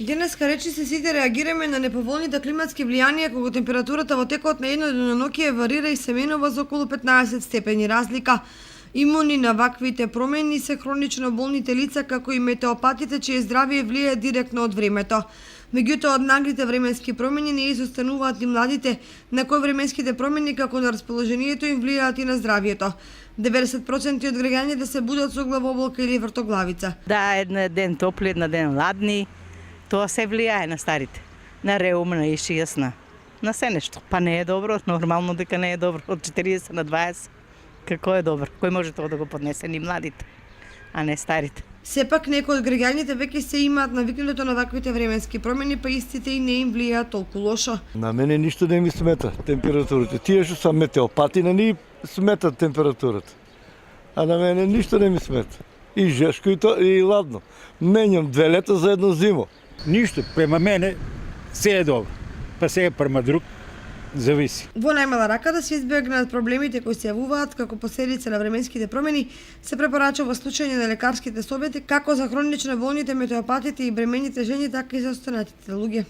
Денеска речиси сите реагираме на неповолните климатски влијанија кога температурата во текот на едно деноноќе варира и се менува за околу 15 степени разлика. Имуни на ваквите промени се хронично болните лица како и метеопатите чие здравје влијае директно од времето. Меѓутоа, од наглите временски промени не изостануваат и младите, на кои временските промени како на расположението им влијаат и на здравјето. 90% од граѓаните се будат со главоболка или вртоглавица. Да, еден ден топли, еден ден ладни. Тоа се влијае на старите, на реум, на ишијас, на се нешто. Па не е добро, нормално дека не е добро. Од 40 на 20, како е добро? Кој може тоа да го поднесе? Ни младите, а не старите. Сепак некои од граѓаните веќе се имаат навикнато на ваквите временски промени, па истите и не им влијаат толку лошо. На мене ништо не ми смета температурата. Тие што се метеопати на нив сметат температурата. А на мене ништо не ми смета. И жешко и ладно. Менјам 2 лета за едно зимо. Ништо, према мене се е добро, па сега према друг зависи. Во најмала рака да се избегнат проблемите кои се јавуваат како последица на временските промени, се препорачува слушање на лекарските совети како за хронично болните, метеопатите и бремените жени, така и за останатите луѓе.